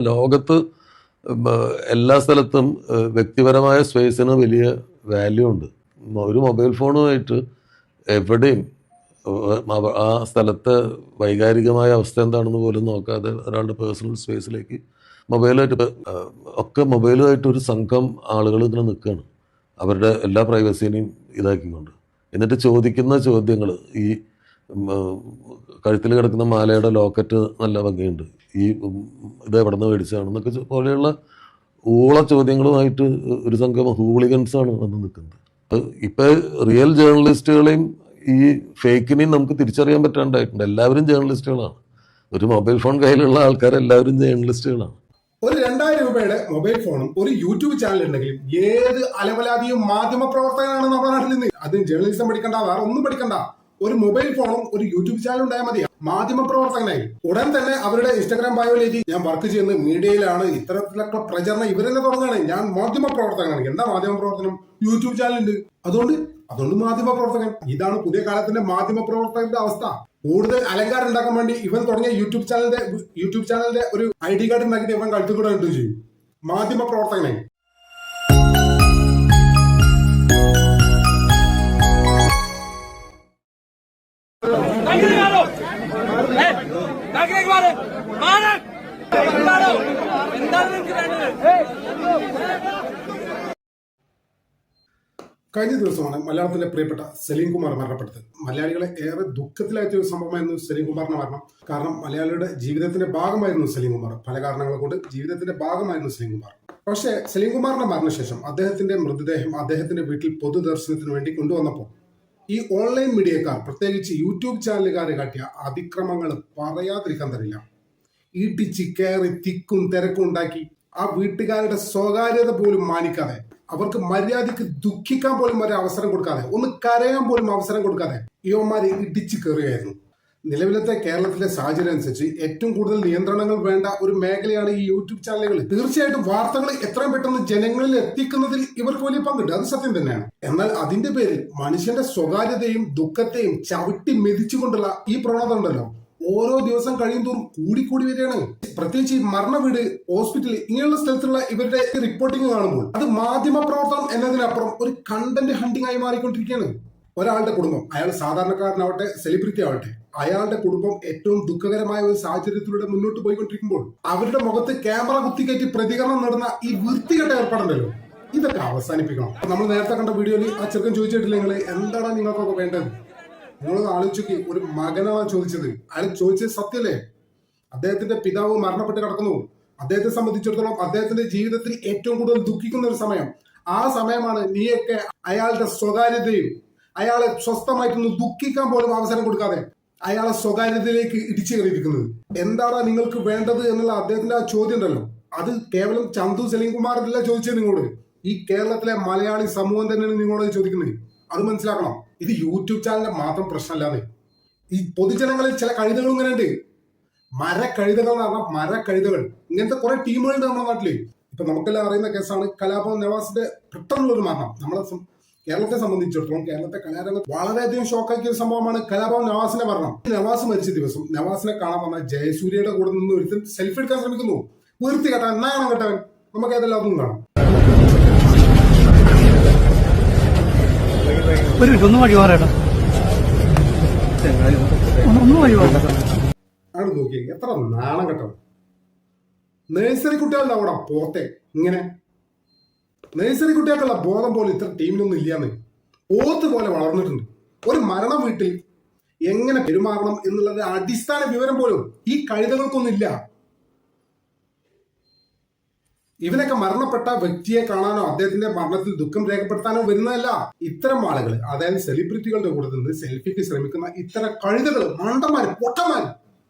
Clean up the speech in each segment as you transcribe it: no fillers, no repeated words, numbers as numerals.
ലോകത്ത് എല്ലാ സ്ഥലത്തും വ്യക്തിപരമായ സ്പേസിന് വലിയ വാല്യൂ ഉണ്ട്. ഒരു മൊബൈൽ ഫോണുമായിട്ട് എവിടെയും ആ സ്ഥലത്തെ വൈകാരികമായ അവസ്ഥ എന്താണെന്ന് പോലും നോക്കാതെ ഒരാളുടെ പേഴ്സണൽ സ്പേസിലേക്ക് മൊബൈലുമായിട്ട് ഒരു സംഘം ആളുകൾ ഇങ്ങനെ നിൽക്കുകയാണ്, അവരുടെ എല്ലാ പ്രൈവസിനെയും ഇതാക്കിക്കൊണ്ട്. എന്നിട്ട് ചോദിക്കുന്ന ചോദ്യങ്ങൾ, ഈ കഴുത്തിൽ കിടക്കുന്ന മാലയുടെ ലോക്കറ്റ് നല്ല ഭംഗിയുണ്ട്, ഇത് എവിടെ നിന്ന് മേടിച്ചതാണെന്നൊക്കെ പോലെയുള്ള ഊള ചോദ്യങ്ങളുമായിട്ട് ഒരു സംഘം ഹൂളിഗൻസാണ് വന്ന് നിൽക്കുന്നത്. ഇപ്പം റിയൽ ജേർണലിസ്റ്റുകളെയും ഈ ഫേക്കിനെയും നമുക്ക് തിരിച്ചറിയാൻ പറ്റാണ്ടായിട്ടുണ്ട്. എല്ലാവരും ജേർണലിസ്റ്റുകളാണ്. ഒരു മൊബൈൽ ഫോൺ കയ്യിലുള്ള ആൾക്കാരെല്ലാവരും ജേർണലിസ്റ്റുകളാണ്. ഒരു 2000 രൂപയുടെ മൊബൈൽ ഫോണും ഒരു യൂട്യൂബ് ചാനൽ ഉണ്ടെങ്കിലും ഏത് അലവലാതിയും മാധ്യമ പ്രവർത്തകനാണ് നമ്മുടെ നാട്ടിൽ നിന്ന്. അതും ജേർണലിസം പഠിക്കണ്ട, വേറെ ഒന്നും പഠിക്കണ്ട. ഒരു മൊബൈൽ ഫോണും ഒരു യൂട്യൂബ് ചാനൽ ഉണ്ടായാൽ മതി, മാധ്യമ പ്രവർത്തകനായി. ഉടൻ തന്നെ അവരുടെ ഇൻസ്റ്റാഗ്രാം ബയോയിലേക്ക് ഞാൻ വർക്ക് ചെയ്യുന്നത് മീഡിയയിലാണ്, ഇത്തരത്തിലൊക്കെ പ്രചരണം ഇവരെന്നെ തുടങ്ങുകയാണ്. ഞാൻ മാധ്യമ പ്രവർത്തകനാണ്. എന്താ മാധ്യമ പ്രവർത്തനം? യൂട്യൂബ് ചാനലുണ്ട്, അതുകൊണ്ട് മാധ്യമ പ്രവർത്തകൻ. ഇതാണ് പുതിയ കാലത്തിന്റെ മാധ്യമ പ്രവർത്തകന്റെ അവസ്ഥ. കൂടുതൽ അലങ്കാരം ഉണ്ടാക്കാൻ വേണ്ടി ഇവൻ തുടങ്ങിയ യൂട്യൂബ് ചാനലിന്റെ ഒരു ID കാർഡ് ഉണ്ടാക്കിയിട്ട് ഇവൻ കഴുത്തു കൂടെ കിട്ടുകയും ചെയ്യും. മാധ്യമ പ്രവർത്തകനായി. കഴിഞ്ഞ ദിവസമാണ് മലയാളത്തിലെ പ്രിയപ്പെട്ട സലീം കുമാർ മരണപ്പെട്ടത്. മലയാളികളെ ഏറെ ദുഃഖത്തിലാക്കിയ ഒരു സംഭവമായിരുന്നു സലീം കുമാറിന്റെ മരണം. കാരണം മലയാളിയുടെ ജീവിതത്തിന്റെ ഭാഗമായിരുന്നു സലീം കുമാർ. പല കാരണങ്ങൾ കൊണ്ട് ജീവിതത്തിന്റെ ഭാഗമായിരുന്നു സലീം കുമാർ. പക്ഷേ സലീം കുമാറിന്റെ മരണശേഷം അദ്ദേഹത്തിന്റെ മൃതദേഹം അദ്ദേഹത്തിന്റെ വീട്ടിൽ പൊതുദർശനത്തിന് വേണ്ടി കൊണ്ടുവന്നപ്പോൾ ഈ ഓൺലൈൻ മീഡിയക്കാർ, പ്രത്യേകിച്ച് യൂട്യൂബ് ചാനലുകാരെ കാട്ടിയ അതിക്രമങ്ങൾ പറയാതിരിക്കാൻ തരില്ല. ഇടിച്ച് കയറി തിക്കും തിരക്കും ഉണ്ടാക്കി ആ വീട്ടുകാരുടെ സ്വകാര്യത പോലും മാനിക്കാതെ, അവർക്ക് മര്യാദയ്ക്ക് ദുഃഖിക്കാൻ പോലും ഒരു അവസരം കൊടുക്കാതെ, ഒന്ന് കരയാൻ പോലും അവസരം കൊടുക്കാതെ ഇവന്മാരെ ഇടിച്ചു കയറുകയായിരുന്നു. നിലവിലത്തെ കേരളത്തിലെ സാഹചര്യം അനുസരിച്ച് ഏറ്റവും കൂടുതൽ നിയന്ത്രണങ്ങൾ വേണ്ട ഒരു മേഖലയാണ് ഈ യൂട്യൂബ് ചാനലുകൾ. തീർച്ചയായിട്ടും വാർത്തകൾ എത്രയും പെട്ടെന്ന് ജനങ്ങളിൽ എത്തിക്കുന്നതിൽ ഇവർക്ക് വലിയ പങ്കുണ്ട്, അത് സത്യം തന്നെയാണ്. എന്നാൽ അതിന്റെ പേരിൽ മനുഷ്യന്റെ സ്വകാര്യതയും ദുഃഖത്തെയും ചവിട്ടി മെതിച്ചുകൊണ്ടുള്ള ഈ പ്രവണത ഉണ്ടല്ലോ, ഓരോ ദിവസം കഴിയും തോറും കൂടിക്കൂടി വരികയാണ്. പ്രത്യേകിച്ച് ഈ മരണ വീട്, ഹോസ്പിറ്റൽ, ഇങ്ങനെയുള്ള സ്ഥലത്തുള്ള ഇവരുടെ റിപ്പോർട്ടിംഗ് കാണുമ്പോൾ അത് മാധ്യമ പ്രവർത്തനം എന്നതിനപ്പുറം ഒരു കണ്ടന്റ് ഹണ്ടിങ് ആയി മാറിക്കൊണ്ടിരിക്കുകയാണ്. ഒരാളുടെ കുടുംബം, അയാൾ സാധാരണക്കാരനാവട്ടെ സെലിബ്രിറ്റി ആവട്ടെ, അയാളുടെ കുടുംബം ഏറ്റവും ദുഃഖകരമായ ഒരു സാഹചര്യത്തിലൂടെ മുന്നോട്ട് പോയിക്കൊണ്ടിരിക്കുമ്പോൾ അവരുടെ മുഖത്ത് ക്യാമറ കുത്തിക്കയറ്റി പ്രതികരണം നേടുന്ന ഈ വൃത്തികെട്ട ഏർപ്പാടുണ്ടല്ലോ, ഇതൊക്കെ അവസാനിപ്പിക്കണം. നമ്മൾ നേരത്തെ കണ്ട വീഡിയോയിൽ ആ ചെറുക്കൻ ചോദിച്ചിട്ടില്ല, നിങ്ങൾ എന്താണ് നിങ്ങൾക്കൊക്കെ വേണ്ടത്? നിങ്ങളത് ആലോചിച്ച്, ഒരു മകനാണ് ചോദിച്ചത്. അയാൾ ചോദിച്ചത് സത്യല്ലേ? അദ്ദേഹത്തിന്റെ പിതാവ് മരണപ്പെട്ട് കിടക്കുന്നു. അദ്ദേഹത്തെ സംബന്ധിച്ചിടത്തോളം അദ്ദേഹത്തിന്റെ ജീവിതത്തിൽ ഏറ്റവും കൂടുതൽ ദുഃഖിക്കുന്ന ഒരു സമയം. ആ സമയമാണ് നീയൊക്കെ അയാളുടെ സ്വകാര്യതയും അയാളെ സ്വസ്ഥമായിട്ടൊന്ന് ദുഃഖിക്കാൻ പോലും അവസരം കൊടുക്കാതെ അയാളെ സ്വകാര്യതയിലേക്ക് ഇടിച്ചു കയറിയിരിക്കുന്നത്. എന്താണ് നിങ്ങൾക്ക് വേണ്ടത് എന്നുള്ള അദ്ദേഹത്തിന്റെ ആ ചോദ്യം ഉണ്ടല്ലോ, അത് കേവലം ചന്തു സലീം കുമാറില്ല ചോദിച്ചത് നിങ്ങളോട്, ഈ കേരളത്തിലെ മലയാളി സമൂഹം തന്നെയാണ് നിങ്ങളോട് ചോദിക്കുന്നത്. അത് മനസ്സിലാക്കണം. ഇത് യൂട്യൂബ് ചാനലിന്റെ മാത്രം പ്രശ്നമല്ലാതെ ഈ പൊതുജനങ്ങളിൽ ചില കഴുതകൾ ഇങ്ങനെ ഉണ്ട്. മരക്കഴുതകൾ എന്ന് പറഞ്ഞാൽ മരക്കഴുതകൾ. ഇങ്ങനത്തെ കുറെ ടീമുകളുണ്ട് നമ്മുടെ നാട്ടില്. ഇപ്പൊ നമുക്കെല്ലാം അറിയുന്ന കേസാണ് കലാഭവൻ നവാസിന്റെ പെട്ടെന്നുള്ള ഒരു മരണം. നമ്മളെ കേരളത്തെ സംബന്ധിച്ചിടത്തോളം കേരളത്തെ കലാരംഗത്ത് വളരെയധികം ഷോക്കാക്കിയ ഒരു സംഭവമാണ് കലാഭവൻ നവാസിന്റെ മരണം. നവാസ് മരിച്ച ദിവസം നവാസിനെ കാണാൻ വന്ന ജയസൂര്യയുടെ കൂടെ നിന്ന് ഒരുത്തൻ സെൽഫി എടുക്കാൻ ശ്രമിക്കുന്നു. വീർത്തി കേട്ടാൻ എന്നാണ് കേട്ടവൻ. നമുക്ക് ഏതെല്ലാം ഒന്നും കാണാം. ആണ് നോക്കി എത്ര നാണം കേട്ടോ. നഴ്സറി കുട്ടികളുടെ അവിടെ പോത്തെ ഇങ്ങനെ നഴ്സറി കുട്ടികൾക്കുള്ള ബോധം പോലും ഇത്ര ടീമിനൊന്നും ഇല്ലാന്ന്. പോത്ത് പോലെ വളർന്നിട്ടുണ്ട്. ഒരു മരണ വീട്ടിൽ എങ്ങനെ പെരുമാറണം എന്നുള്ളത് അടിസ്ഥാന വിവരം പോലും ഈ കഴുതകൾക്കൊന്നും ഇല്ല. ഇവനൊക്കെ മരണപ്പെട്ട വ്യക്തിയെ കാണാനോ അദ്ദേഹത്തിന്റെ മരണത്തിൽ ദുഃഖം രേഖപ്പെടുത്താനോ വരുന്നതല്ല. ഇത്തരം ആളുകൾ, അതായത് സെലിബ്രിറ്റികളുടെ കൂടെ നിന്ന് സെൽഫിക്ക് ശ്രമിക്കുന്ന ഇത്തരം കഴുതകൾ, മണ്ടന്മാര്, പൊട്ടന്മാര്,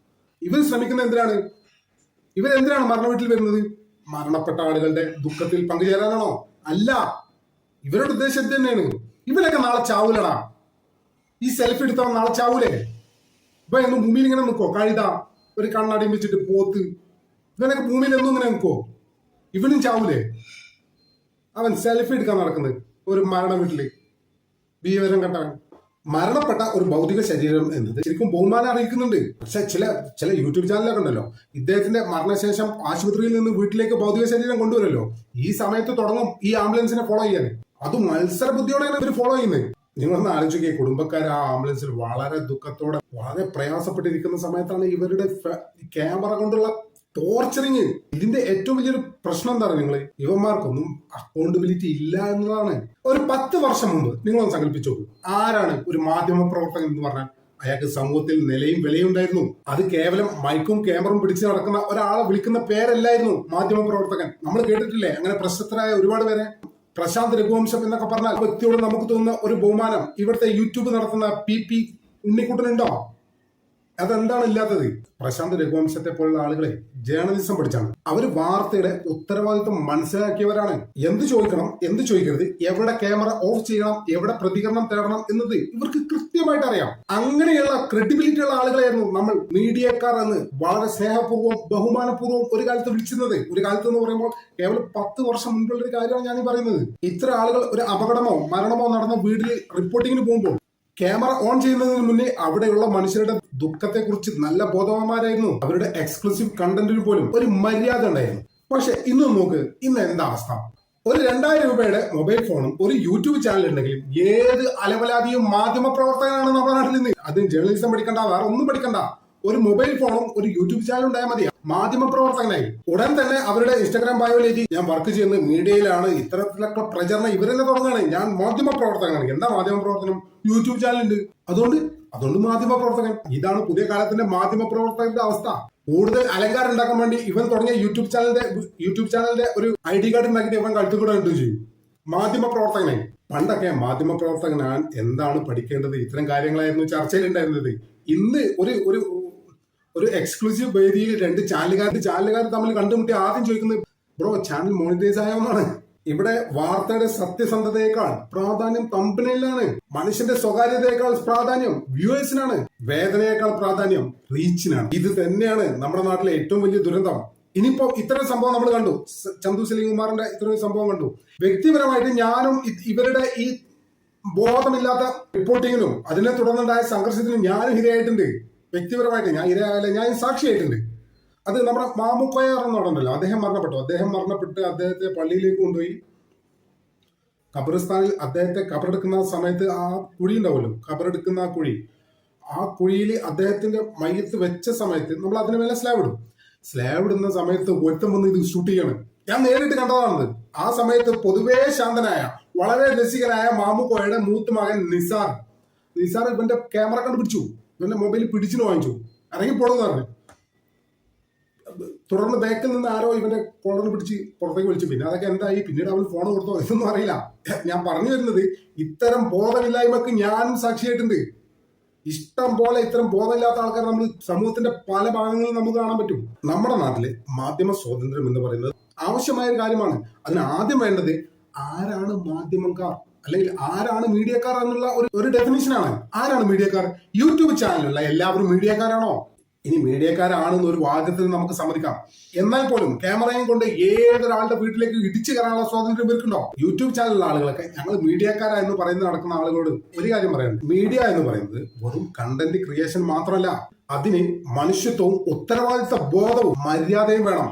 ഇവർ ശ്രമിക്കുന്നത് എന്തിനാണ്? ഇവരെന്തിനാണ് മരണ വീട്ടിൽ വരുന്നത്? മരണപ്പെട്ട ആളുകളുടെ ദുഃഖത്തിൽ പങ്കുചേരാനാണോ? അല്ല. ഇവരുടെ ഉദ്ദേശം തന്നെയാണ്. ഇവരൊക്കെ നാളെ ചാവൂലടാ. ഈ സെൽഫി എടുത്തവൻ നാളെ ചാവൂലേ? ഇപ്പൊ എന്ന് ഭൂമിയിൽ ഇങ്ങനെ നിൽക്കോ? കഴുത, ഒരു കണ്ണടയും വെച്ചിട്ട് പോത്ത്, ഇവനൊക്കെ ഭൂമിയിൽ എന്നും ഇങ്ങനെ നിൽക്കോ? ഇവനും ചാവൂലേ? അവൻ സെൽഫി എടുക്കാൻ നടക്കുന്നത് ഒരു മരണ വീട്ടില്. വിവരം കണ്ടവൻ. മരണപ്പെട്ട ഒരു ഭൗതിക ശരീരം എന്നത് ശരിക്കും ബഹുമാനം അറിയിക്കുന്നുണ്ട്. പക്ഷെ ചില യൂട്യൂബ് ചാനലൊക്കെ ഉണ്ടല്ലോ, ഇദ്ദേഹത്തിന്റെ മരണശേഷം ആശുപത്രിയിൽ നിന്ന് വീട്ടിലേക്ക് ഭൗതിക ശരീരം കൊണ്ടുവരല്ലോ, ഈ സമയത്ത് തുടങ്ങും ഈ ആംബുലൻസിനെ ഫോളോ ചെയ്യാൻ. അത് മത്സര ബുദ്ധിയോടെയാണ് ഇവർ ഫോളോ ചെയ്യുന്നത്. നിങ്ങളൊന്ന് ആലോചിക്കുക, കുടുംബക്കാർ ആ ആംബുലൻസിൽ വളരെ ദുഃഖത്തോടെ വളരെ പ്രയാസപ്പെട്ടിരിക്കുന്ന സമയത്താണ് ഇവരുടെ ക്യാമറ കൊണ്ടുള്ള ടോർച്ചറിങ്. ഇതിന്റെ ഏറ്റവും വലിയൊരു പ്രശ്നം എന്താണ്, നിങ്ങൾ ഇവന്മാർക്കൊന്നും അക്കൗണ്ടബിലിറ്റി ഇല്ല എന്നതാണ്. ഒരു 10 വർഷം മുമ്പ് നിങ്ങളൊന്ന് സങ്കല്പിച്ചു നോക്കൂ, ആരാണ് ഒരു മാധ്യമ പ്രവർത്തകൻ എന്ന് പറഞ്ഞാൽ അയാൾക്ക് സമൂഹത്തിൽ നിലയും വിലയും ഉണ്ടായിരുന്നു. അത് കേവലം മൈക്കും ക്യാമറയും പിടിച്ച് നടക്കുന്ന ഒരാളെ വിളിക്കുന്ന പേരല്ലായിരുന്നു മാധ്യമ പ്രവർത്തകൻ. നമ്മൾ കേട്ടിട്ടില്ലേ അങ്ങനെ പ്രശസ്തരായ ഒരുപാട് പേരെ? പ്രശാന്ത് രഘുവംശം എന്നൊക്കെ പറഞ്ഞാൽ വ്യക്തിയോട് നമുക്ക് തോന്നുന്ന ഒരു ബഹുമാനം ഇവിടുത്തെ യൂട്യൂബ് നടത്തുന്ന പി ഉണ്ണിക്കുട്ടനുണ്ടോ? അതെന്താണ് ഇല്ലാത്തത്? പ്രശാന്ത് രഘുവംശത്തെ പോലുള്ള ആളുകളെ ജേർണലിസം പഠിച്ചാണ്. അവർ വാർത്തയുടെ ഉത്തരവാദിത്വം മനസ്സിലാക്കിയവരാണ്. എന്ത് ചോദിക്കണം, എന്ത് ചോദിക്കരുത്, എവിടെ ക്യാമറ ഓഫ് ചെയ്യണം, എവിടെ പ്രതികരണം തേടണം എന്നത് ഇവർക്ക് കൃത്യമായിട്ട് അറിയാം. അങ്ങനെയുള്ള ക്രെഡിബിലിറ്റി ഉള്ള ആളുകളായിരുന്നു നമ്മൾ മീഡിയക്കാർ എന്ന് വളരെ സ്നേഹപൂർവ്വം ബഹുമാനപൂർവ്വം ഒരു കാലത്ത് വിളിച്ചിരുന്നത്. ഒരു കാലത്ത് എന്ന് പറയുമ്പോൾ കേവലം 10 വർഷം മുൻപുള്ള ഒരു കാര്യമാണ് ഞാൻ പറയുന്നത്. ഇത്ര ആളുകൾ ഒരു അപകടമോ മരണമോ നടന്ന വീട്ടിൽ റിപ്പോർട്ടിങ്ങിന് പോകുമ്പോൾ ക്യാമറ ഓൺ ചെയ്യുന്നതിന് മുന്നേ അവിടെയുള്ള മനുഷ്യരുടെ ദുഃഖത്തെക്കുറിച്ച് നല്ല ബോധവാന്മാരായിരുന്നു. അവരുടെ എക്സ്ക്ലൂസീവ് കണ്ടന്റിന് പോലും ഒരു മര്യാദ ഉണ്ടായിരുന്നു. പക്ഷെ ഇന്ന് നോക്ക്, ഇന്ന് എന്താ അവസ്ഥ? ഒരു 2000 രൂപയുടെ മൊബൈൽ ഫോണും ഒരു യൂട്യൂബ് ചാനൽ ഉണ്ടെങ്കിലും ഏത് അലവലാതിയും മാധ്യമ പ്രവർത്തകനാണ് നമ്മുടെ നാട്ടിൽ നിന്ന്. അതും ജേർണലിസം പഠിക്കണ്ട, വേറെ ഒന്നും പഠിക്കണ്ട. ഒരു മൊബൈൽ ഫോണും ഒരു യൂട്യൂബ് ചാനൽ ഉണ്ടായാൽ മതി, മാധ്യമ പ്രവർത്തകനായി. ഉടൻ തന്നെ അവരുടെ ഇൻസ്റ്റാഗ്രാം ബയോയിലേക്ക് ഞാൻ വർക്ക് ചെയ്യുന്നത് മീഡിയയിലാണ്, ഇത്തരത്തിലൊക്കെ പ്രചരണം ഇവരെന്നെ തുടങ്ങുകയാണ്, ഞാൻ മാധ്യമ പ്രവർത്തകനാണ്. എന്താ മാധ്യമ പ്രവർത്തനം? യൂട്യൂബ് ചാനലുണ്ട്, അതുകൊണ്ട് മാധ്യമ പ്രവർത്തകൻ. ഇതാണ് പുതിയ കാലത്തിന്റെ മാധ്യമ പ്രവർത്തകന്റെ അവസ്ഥ. കൂടുതൽ അലങ്കാരം ഉണ്ടാക്കാൻ വേണ്ടി ഇവൻ തുടങ്ങിയ യൂട്യൂബ് ചാനലിന്റെ ഒരു ID കാർഡ് ഉണ്ടാക്കിയിട്ട് ഇവൻ കഴുത്തു കൂടെ ഇട്ടു ചെയ്യും, മാധ്യമ പ്രവർത്തകനായി. പണ്ടൊക്കെ മാധ്യമ പ്രവർത്തകനാൻ എന്താണ് പഠിക്കേണ്ടത്, ഇത്തരം കാര്യങ്ങളായിരുന്നു ചർച്ചയിലുണ്ടായിരുന്നത്. ഇന്ന് ഒരു എക്സ്ക്ലൂസീവ് വേദിയിൽ 2 ചാനലുകാർ തമ്മിൽ കണ്ടുമുട്ടി ആദ്യം ചോദിക്കുന്നത്, ബ്രോ ചാനൽ മോണിറ്റൈസ് ആയോ എന്നാണ്. ഇവിടെ വാർത്തയുടെ സത്യസന്ധതയേക്കാൾ പ്രാധാന്യം തമ്പനയിലാണ്. മനുഷ്യന്റെ സ്വകാര്യതയേക്കാൾ പ്രാധാന്യം വ്യൂവേഴ്സിനാണ്. വേദനയേക്കാൾ പ്രാധാന്യം റീച്ചിനാണ്. ഇത് തന്നെയാണ് നമ്മുടെ നാട്ടിലെ ഏറ്റവും വലിയ ദുരന്തം. ഇനിയിപ്പോ ഇത്തരം സംഭവം നമ്മൾ കണ്ടു, ചന്തു സലീം കുമാറിന്റെ ഇത്തരം സംഭവം കണ്ടു. വ്യക്തിപരമായിട്ട് ഞാനും ഇവരുടെ ഈ ബോധമില്ലാത്ത റിപ്പോർട്ടിങ്ങിനും അതിനെ തുടർന്നുണ്ടായ സംഘർഷത്തിനും ഞാനും ഇരയായിട്ടുണ്ട്. വ്യക്തിപരമായിട്ട് ഞാൻ ഇരയായാലും ഞാൻ സാക്ഷിയായിട്ടുണ്ട്. അത് നമ്മുടെ മാമുക്കോയാർ എന്ന് പറഞ്ഞല്ലോ, അദ്ദേഹം മരണപ്പെട്ട് അദ്ദേഹത്തെ പള്ളിയിലേക്ക് കൊണ്ടുപോയി ഖബറിസ്ഥാനിൽ അദ്ദേഹത്തെ ഖബറെടുക്കുന്ന സമയത്ത് ആ കുഴി ഉണ്ടാവുമല്ലോ, ഖബറെടുക്കുന്ന ആ കുഴിയിൽ അദ്ദേഹത്തിന്റെ മയ്യത്ത് വെച്ച സമയത്ത് നമ്മൾ അതിന് മേലെ സ്ലാബ് ഇടുന്ന സമയത്ത് ഒരുത്തം വന്ന് ഇത് ഷൂട്ട് ചെയ്യണം. ഞാൻ നേരിട്ട് കണ്ടതാണത്. ആ സമയത്ത് പൊതുവേ ശാന്തനായ വളരെ രസികനായ മാമുക്കോയുടെ മൂത്ത മകൻ നിസാർ ഇവന്റെ ക്യാമറ കണ്ടുപിടിച്ചു, ഇവന്റെ മൊബൈൽ പിടിച്ചു വാങ്ങിച്ചു, ഇറങ്ങി പോണെന്ന് പറഞ്ഞു. തുടർന്ന് ബാക്കിൽ നിന്ന് ആരോ ഇവന്റെ കോളറിന് പിടിച്ച് പുറത്തേക്ക് വിളിച്ചു. പിന്നെ അതൊക്കെ എന്തായി, പിന്നീട് അവന് ഫോൺ കൊടുത്തോ ഇതൊന്നും അറിയില്ല. ഞാൻ പറഞ്ഞു വരുന്നത്, ഇത്തരം ബോധമില്ലായ്മക്ക് ഞാനും സാക്ഷിയായിട്ടുണ്ട്. ഇഷ്ടം പോലെ ഇത്തരം ബോധമില്ലാത്ത ആൾക്കാർ നമ്മൾ സമൂഹത്തിന്റെ പല ഭാഗങ്ങളിൽ നമുക്ക് കാണാൻ പറ്റും. നമ്മുടെ നാട്ടില് മാധ്യമ സ്വാതന്ത്ര്യം എന്ന് പറയുന്നത് ആവശ്യമായ ഒരു കാര്യമാണ്. അതിന് ആദ്യം വേണ്ടത് ആരാണ് മാധ്യമക്കാർ, അല്ലെങ്കിൽ ആരാണ് മീഡിയക്കാർ എന്നുള്ള ഒരു ഡെഫിനിഷനാണ്. ആരാണ് മീഡിയക്കാർ? യൂട്യൂബ് ചാനലുള്ള എല്ലാവരും മീഡിയക്കാരാണോ? ഇനി മീഡിയക്കാരാണെന്ന് ഒരു വാദത്തിൽ നമുക്ക് സമ്മതിക്കാം. എന്നാൽ പോലും ക്യാമറയും കൊണ്ട് ഏതൊരാളുടെ വീട്ടിലേക്ക് ഇടിച്ചു കയറാനുള്ള സ്വാതന്ത്ര്യം ഇവർക്കുണ്ടോ? യൂട്യൂബ് ചാനലിലുള്ള ആളുകളൊക്കെ ഞങ്ങൾ മീഡിയക്കാരാ എന്ന് പറയുന്നത് നടക്കുന്ന ആളുകളോട് ഒരു കാര്യം പറയാനുണ്ട്. മീഡിയ എന്ന് പറയുന്നത് വെറും കണ്ടന്റ് ക്രിയേഷൻ മാത്രമല്ല, അതിന് മനുഷ്യത്വവും ഉത്തരവാദിത്ത ബോധവും മര്യാദയും വേണം.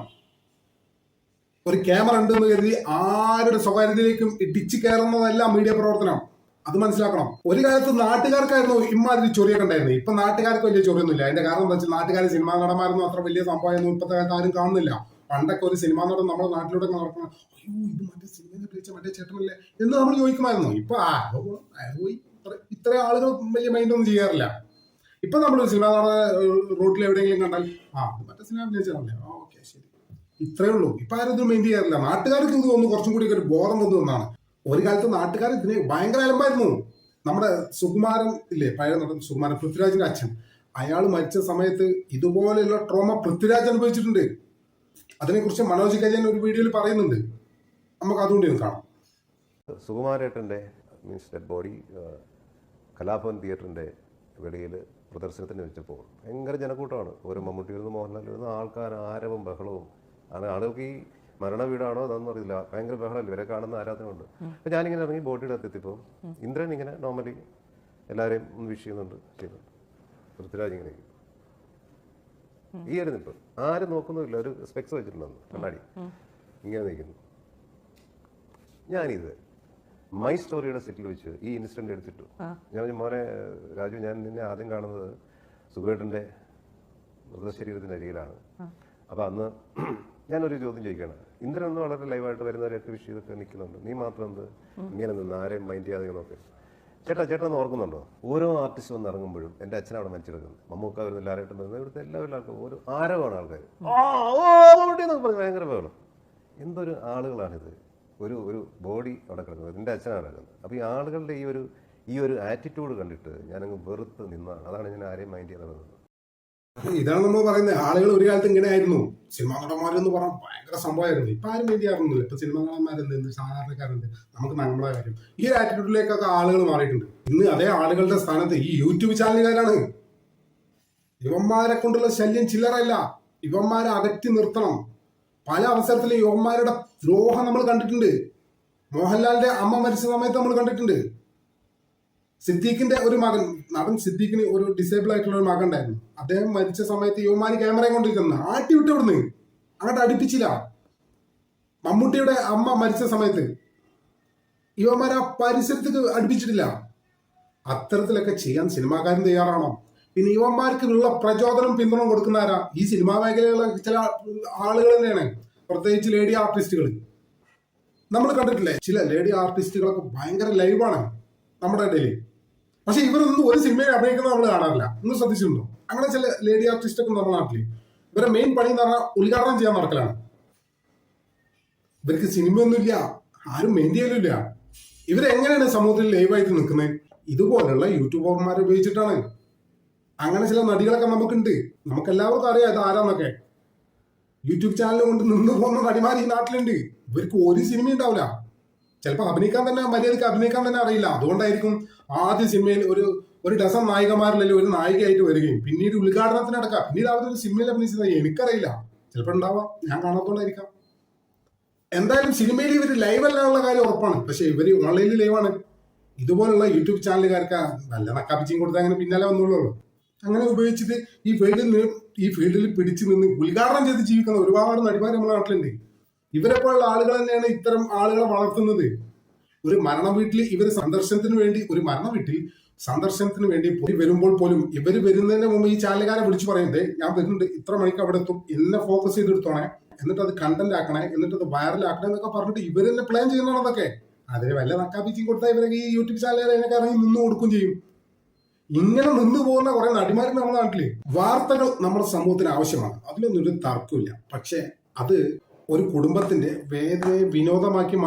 ഒരു ക്യാമറ ഉണ്ടെന്ന് കരുതി ആരുടെ സ്വകാര്യതയിലേക്കും ഇടിച്ചു കയറുന്നതല്ല മീഡിയ പ്രവർത്തനം. അത് മനസ്സിലാക്കണം. ഒരു കാലത്ത് നാട്ടുകാർക്കായിരുന്നു ഇമ്മാതിരി ചൊറിയൊക്കെ ഉണ്ടായിരുന്നു. ഇപ്പൊ നാട്ടുകാർക്ക് വലിയ ചൊറിയൊന്നുമില്ല. അതിന്റെ കാരണം എന്താ വെച്ചാൽ നാട്ടുകാർ സിനിമാ നടന്മാരൊന്നും അത്ര വലിയ സംഭവമൊന്നും ഇപ്പോഴത്തെ കാലത്ത് ആരും കാണുന്നില്ല. പണ്ടൊക്കെ ഒരു സിനിമാ നടൻ നമ്മുടെ നാട്ടിലൂടെ നടക്കണം, അയ്യോ ഇത് മറ്റേ സിനിമയെ വിളിച്ച മറ്റേ ചേട്ടനല്ലേ എന്ന് നമ്മൾ ചോദിക്കുമായിരുന്നു. ഇപ്പൊ പോയി ഇത്ര ആളുകൾ വലിയ മൈൻഡൊന്നും ചെയ്യാറില്ല. ഇപ്പൊ നമ്മളൊരു സിനിമാ നടൻ റോട്ടിൽ എവിടെയെങ്കിലും കണ്ടാൽ മറ്റേ സിനിമ അഭിനയിച്ചാണല്ലേ, ഓക്കെ ശരി, ഇത്രയേ ഉള്ളൂ. ഇപ്പൊ ആരും ഇത് മെയിൻ ചെയ്യാറില്ല. നാട്ടുകാർക്ക് ഇത് തോന്നുന്നു കുറച്ചും കൂടി ഒരു ബോധം വന്നു എന്നാണ്. ഒരു കാലത്ത് നാട്ടുകാർ ഇതിന് ഭയങ്കര അലമ്പായിരുന്നു. നമ്മുടെ സുകുമാരൻ ഇല്ലേ, പഴയ നടൻ സുകുമാരൻ, പൃഥ്വിരാജിന്റെ അച്ഛൻ, അയാൾ മരിച്ച സമയത്ത് ഇതുപോലെയുള്ള ട്രോമ പൃഥ്വിരാജ് അനുഭവിച്ചിട്ടുണ്ട്. അതിനെക്കുറിച്ച് മനോജ് കജയൻ ഒരു വീഡിയോയിൽ പറയുന്നുണ്ട്. നമുക്ക് അതുകൊണ്ട് കാണാം. സുകുമാരേട്ടൻ്റെ ഡെഡ് ബോഡി കലാഭവൻ തിയേറ്ററിൻ്റെ വെളിയിൽ പ്രദർശനത്തിന് വെച്ചപ്പോൾ ഭയങ്കര ജനക്കൂട്ടമാണ്. ഓരോ മമ്മൂട്ടി വരുന്നു, മോഹൻലാൽ വരുന്നു, ആൾക്കാർ ആരവും ബഹളവും ആണ്. ആളുകൾക്ക് ഈ മരണ വീടാണോ അതൊന്നും അറിയില്ല, ഭയങ്കര ബഹളമല്ലേ, ഇവരെ കാണുന്ന ആരാധനയുണ്ട്. അപ്പോൾ ഞാനിങ്ങനെ ഇറങ്ങി ബോഡിയുടെ എത്തിയപ്പോൾ ഇന്ദ്രൻ ഇങ്ങനെ നോർമലി എല്ലാവരെയും ഒന്ന് വിഷ് ചെയ്യുന്നുണ്ട്. പൃഥ്വിരാജ് ഇങ്ങനെ ഈ ഒരു നിൽപ്പ് ആരും നോക്കുന്നുമില്ല. ഒരു സ്പെക്സ് വെച്ചിട്ടുണ്ടെന്ന് കണ്ണാടി ഇങ്ങനെ നിൽക്കുന്നു. ഞാനിത് മൈ സ്റ്റോറിയുടെ സെറ്റിൽ വെച്ച് ഈ ഇൻസിഡന്റ് എടുത്തിട്ടു. ഞാൻ മോനെ രാജു, ഞാൻ നിന്നെ ആദ്യം കാണുന്നത് സുഖേട്ടൻ്റെ മൃതശരീരത്തിൻ്റെ അരികിലാണ്. അപ്പോൾ അന്ന് ഞാനൊരു ചോദ്യം ചോദിക്കുകയാണ്. ഇന്ദ്രനൊന്നും വളരെ ലൈവായിട്ട് വരുന്നവരെയൊക്കെ വിഷ് ചെയ്തൊക്കെ നിൽക്കുന്നുണ്ട്, നീ മാത്രം എന്ത് ഇങ്ങനെ നിന്ന് ആരെയും മൈൻഡ് ചെയ്യാതെ നോക്ക്. ചേട്ടാ ഒന്ന് ഓർക്കുന്നുണ്ടോ, ഓരോ ആർട്ടിസ്റ്റ് വന്ന് ഇറങ്ങുമ്പോഴും എൻ്റെ അച്ഛൻ അവിടെ മരിച്ചെടുക്കുന്നത്, മമ്മൂക്ക വരുന്ന എല്ലാവരായിട്ടും വരുന്നത്, ഇവിടുത്തെ എല്ലാവരും ആൾക്കാർ ഒരു ആരവാണ് ആൾക്കാർ എന്നൊക്കെ പറഞ്ഞ് ഭയങ്കര ബഹളം. എന്തൊരു ആളുകളാണിത്. ഒരു ബോഡി അവിടെ കിടക്കുന്നത്, എൻ്റെ അച്ഛനാണ് കിടക്കുന്നത്. അപ്പോൾ ഈ ആളുകളുടെ ഈ ഒരു ആറ്റിറ്റ്യൂഡ് കണ്ടിട്ട് ഞാനങ്ങ് വെറുത്ത് നിന്നാണ്. അതാണ് ഞാൻ ആരെയും മൈൻഡ് ചെയ്യാതെ നിന്നത്. ഇതാണ് നമ്മൾ പറയുന്നത്. ആളുകൾ ഒരു കാലത്ത് ഇങ്ങനെ ആയിരുന്നു. സിനിമാ നടന്മാരെന്ന് പറഞ്ഞാൽ ഭയങ്കര സംഭവമായിരുന്നു. ഇപ്പൊ ആരും വേണ്ടി അറിയുന്നില്ല. ഇപ്പൊ സിനിമാ നടന്മാരെന്ത് സാധാരണക്കാരുണ്ട്, നമുക്ക് നമ്മളെ കാര്യം. ഈ ഒരു ആറ്റിറ്റ്യൂഡിലേക്കൊക്കെ ആളുകൾ മാറിയിട്ടുണ്ട്. ഇന്ന് അതേ ആളുകളുടെ സ്ഥാനത്ത് ഈ യൂട്യൂബ് ചാനലുകാരാണ്. യുവന്മാരെ കൊണ്ടുള്ള ശല്യം ചില്ലറല്ല. യുവന്മാരെ അകറ്റി നിർത്തണം. പല അവസരത്തിലും യുവന്മാരുടെ ദ്രോഹം നമ്മൾ കണ്ടിട്ടുണ്ട്. മോഹൻലാലിന്റെ അമ്മ മരിച്ച സമയത്ത് നമ്മൾ കണ്ടിട്ടുണ്ട്. സിദ്ദീഖിന്റെ ഒരു മകൻ, നടൻ സിദ്ദീഖിന് ഒരു ഡിസേബിൾ ആയിട്ടുള്ള ഒരു മകൻ ഉണ്ടായിരുന്നു. അദ്ദേഹം മരിച്ച സമയത്ത് യുവമാര് ക്യാമറയും കൊണ്ടിരിക്കുന്നു. ആട്ടി വിട്ട് ഇവിടുന്ന് അങ്ങോട്ട് അടുപ്പിച്ചില്ല. മമ്മൂട്ടിയുടെ അമ്മ മരിച്ച സമയത്ത് യുവമാർ ആ പരിസരത്തേക്ക് അടുപ്പിച്ചിട്ടില്ല. അത്തരത്തിലൊക്കെ ചെയ്യാൻ സിനിമാക്കാരൻ തയ്യാറാണോ? പിന്നെ യുവന്മാർക്കുള്ള പ്രചോദനം പിന്തുണ കൊടുക്കുന്നവരാ? ഈ സിനിമാ മേഖലയിലുള്ള ചില ആളുകൾ തന്നെയാണ്, പ്രത്യേകിച്ച് ലേഡി ആർട്ടിസ്റ്റുകൾ. നമ്മൾ കണ്ടിട്ടില്ലേ, ചില ലേഡി ആർട്ടിസ്റ്റുകളൊക്കെ ഭയങ്കര ലൈവാണ് നമ്മുടെ ഇടയിൽ. പക്ഷെ ഇവരൊന്നും ഒരു സിനിമയിൽ അഭിനയിക്കുന്നത് നമ്മൾ കാണാറില്ല. ഒന്ന് ശ്രദ്ധിച്ചിട്ടുണ്ടോ? അങ്ങനെ ചില ലേഡി ആർട്ടിസ്റ്റ് ഒക്കെ നമ്മുടെ നാട്ടിൽ ഇവരെ മെയിൻ പണി എന്ന് പറഞ്ഞാൽ ഉദ്ഘാടനം ചെയ്യാൻ നടക്കലാണ്. ഇവർക്ക് സിനിമയൊന്നുമില്ല, ആരും മെയിൻ ചെയ്യലില്ല. ഇവരെങ്ങനെയാണ് സമൂഹത്തിൽ ലൈവായിട്ട് നിൽക്കുന്നത്? ഇതുപോലുള്ള യൂട്യൂബർമാരെ ഉപയോഗിച്ചിട്ടാണ്. അങ്ങനെ ചില നടികളൊക്കെ നമുക്കുണ്ട്. നമുക്കെല്ലാവർക്കും അറിയാം ഇത് ആരാന്നൊക്കെ. യൂട്യൂബ് ചാനൽ കൊണ്ട് നിന്ന് പോകുന്ന നടിമാർ ഈ നാട്ടിലുണ്ട്. ഇവർക്ക് ഒരു സിനിമ ഉണ്ടാവില്ല. ചിലപ്പോൾ അഭിനയിക്കാൻ തന്നെ മര്യാദയ്ക്ക് അഭിനയിക്കാൻ തന്നെ അറിയില്ല. അതുകൊണ്ടായിരിക്കും ആദ്യ സിനിമയിൽ ഒരു ഡസൻ നായികമാരിലല്ലേ ഒരു നായികയായിട്ട് വരികയും പിന്നീട് ഉദ്ഘാടനത്തിനടക്കാം, പിന്നീട് അവരൊരു സിനിമയിൽ അഭിനയിച്ചത് എനിക്കറിയില്ല. ചിലപ്പോൾ ഉണ്ടാവാം, ഞാൻ കാണാത്തോണ്ടായിരിക്കാം. എന്തായാലും സിനിമയിൽ ഇവർ ലൈവ് അല്ലാനുള്ള കാര്യം ഉറപ്പാണ്. പക്ഷെ ഇവര് ഓൺലൈനിൽ ലൈവാണ്. ഇതുപോലുള്ള യൂട്യൂബ് ചാനലുകാർക്ക് നല്ല നക്കാപ്പിച്ചിയും കൊടുത്ത് അങ്ങനെ പിന്നാലെ വന്നുള്ളൂ. അങ്ങനെ ഉപയോഗിച്ചിട്ട് ഈ ഫീൽഡിൽ പിടിച്ചു നിന്ന് ഉദ്ഘാടനം ചെയ്ത് ജീവിക്കുന്ന ഒരുപാട് നടിമാർ നമ്മുടെ നാട്ടിലുണ്ട്. ഇവരെപ്പോലുള്ള ആളുകൾ തന്നെയാണ് ഇത്തരം ആളുകളെ വളർത്തുന്നത്. ഒരു മരണ വീട്ടിൽ സന്ദർശനത്തിന് വേണ്ടി വരുമ്പോൾ പോലും ഇവര് വരുന്നതിന് മുമ്പ് ഈ ചാനലുകാരെ വിളിച്ചു പറയുന്നത്, ഞാൻ വരുന്നുണ്ട്, ഇത്ര മണിക്ക് അവിടെ എത്തും, എന്നെ ഫോക്കസ് ചെയ്തെടുത്തോണേ, എന്നിട്ട് അത് കണ്ടന്റ് ആക്കണേ, എന്നിട്ട് അത് വൈറലാക്കണേ എന്നൊക്കെ പറഞ്ഞിട്ട് ഇവർ തന്നെ പ്ലാൻ ചെയ്യുന്നതാണ് അതൊക്കെ. അതിന് വല്ല നക്കാപ്പിച്ചും കൊടുത്താൽ ഇവരൊക്കെ ഈ യൂട്യൂബ് ചാനലുകാരെ അതിനൊക്കെ ഇറങ്ങി നിന്ന് കൊടുക്കും ചെയ്യും. ഇങ്ങനെ നിന്ന് പോകുന്ന കുറെ നടിമാർ നമ്മുടെ നാട്ടില്. വാർത്തകൾ നമ്മുടെ സമൂഹത്തിന് ആവശ്യമാണ്, അതിലൊന്നും ഒരു തർക്കമില്ല. പക്ഷെ അത് ഒരു കുടുംബത്തിന്റെ വേദനയെ വിനോദമാക്കി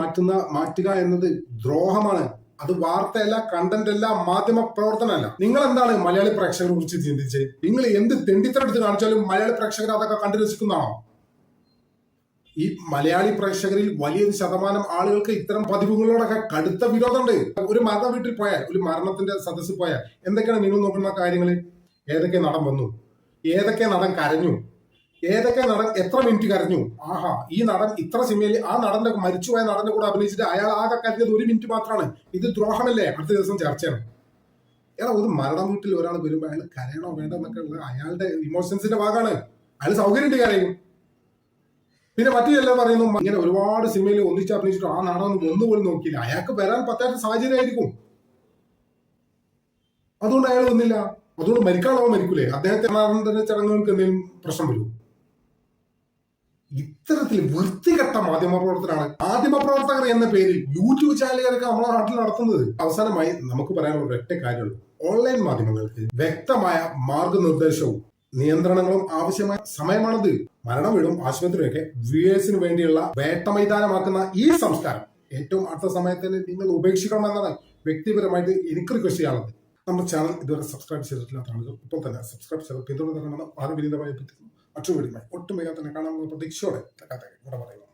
മാറ്റുക എന്നത് ദ്രോഹമാണ്. അത് വാർത്തയല്ല, കണ്ടന്റ് അല്ല, മാധ്യമ പ്രവർത്തനമല്ല. നിങ്ങൾ എന്താണ് മലയാളി പ്രേക്ഷകരെ കുറിച്ച് ചിന്തിച്ച്? നിങ്ങൾ എന്ത് തെണ്ടിത്തരെടുത്ത് കാണിച്ചാലും മലയാളി പ്രേക്ഷകർ അതൊക്കെ കണ്ടു രസിക്കുന്നതാണോ? ഈ മലയാളി പ്രേക്ഷകരിൽ വലിയൊരു ശതമാനം ആളുകൾക്ക് ഇത്തരം പതിവുകളോടൊക്കെ കടുത്ത വിരോധമുണ്ട്. ഒരു മരണ വീട്ടിൽ പോയാൽ, ഒരു മരണത്തിന്റെ സദസ്സിൽ പോയാൽ എന്തൊക്കെയാണ് നിങ്ങൾ നോക്കുന്ന കാര്യങ്ങൾ? ഏതൊക്കെ നടൻ വന്നു, ഏതൊക്കെ നടൻ കരഞ്ഞു, ഏതൊക്കെ നടൻ എത്ര മിനിറ്റ് കരഞ്ഞു, ആഹാ ഈ നടൻ ഇത്ര സിനിമയിൽ ആ നടന്റെ മരിച്ചുപോയ നടന്റെ കൂടെ അഭിനയിച്ചിട്ട് അയാൾ ആകെ കരഞ്ഞത് 1 മിനിറ്റ് മാത്രമാണ്. ഇത് ദ്രോഹമല്ലേ? അടുത്ത ദിവസം ചർച്ചയാണ്. ഒരു മരണം വീട്ടിൽ ഒരാൾ വരുമ്പോൾ അയാൾ കരയണോ വേണ്ട എന്നൊക്കെ ഉള്ളത് അയാളുടെ ഇമോഷൻസിന്റെ ഭാഗമാണ്. അയാൾ സൗകര്യം കരയും. പിന്നെ മറ്റു ചിലർ പറയുന്നു, ഇങ്ങനെ ഒരുപാട് സിനിമയിൽ ഒന്നിച്ച് അഭിനയിച്ചിട്ട് ആ നാടകം ഒന്നുപോലും നോക്കിയില്ല, അയാൾക്ക് വരാൻ പറ്റാത്ത സാഹചര്യമായിരിക്കും, അതുകൊണ്ട് അയാൾ വന്നില്ല. അതുകൊണ്ട് മരിക്കാനുള്ളവ മരിക്കൂലേ? അദ്ദേഹത്തെ മരണത്തിന്റെ ചടങ്ങുകൾക്ക് എന്തെങ്കിലും പ്രശ്നം വരും? ഇത്തരത്തിൽ വൃത്തികെട്ട മാധ്യമപ്രവർത്തകർ എന്ന പേരിൽ യൂട്യൂബ് ചാനലുകാരൊക്കെ നമ്മുടെ നാട്ടിൽ നടത്തുന്നത്. അവസാനമായി നമുക്ക് പറയാനുള്ള ഒരൊറ്റ കാര്യമുള്ളൂ, ഓൺലൈൻ മാധ്യമങ്ങൾക്ക് വ്യക്തമായ മാർഗനിർദ്ദേശവും നിയന്ത്രണങ്ങളും ആവശ്യമായ സമയമാണത്. മരണം വീടും ആശുപത്രിയൊക്കെ വ്യൂവേഴ്സിന് വേണ്ടിയുള്ള വേട്ട മൈതാനമാക്കുന്ന ഈ സംസ്കാരം ഏറ്റവും അടുത്ത സമയത്ത് നിങ്ങൾ ഉപേക്ഷിക്കണമെന്നാണ് വ്യക്തിപരമായിട്ട് എനിക്ക് റിക്വസ്റ്റ് ചെയ്യാനുള്ളത്. നമ്മുടെ ചാനൽ ഇതുവരെ സബ്സ്ക്രൈബ് ചെയ്തിട്ടില്ലാത്ത ആളുകൾ ഇപ്പോൾ തന്നെ സബ്സ്ക്രൈബ് ചെയ്ത് പിന്തുണ തരണമെന്ന് ആരും വിനീതമായി എത്തിക്കുന്നു. മറ്റൊരു വീഡിയോയുമായി ഒട്ടും വേഗം തന്നെ കാണാമെന്ന പ്രതീക്ഷയോടെ ഇവിടെ പറയുന്നു.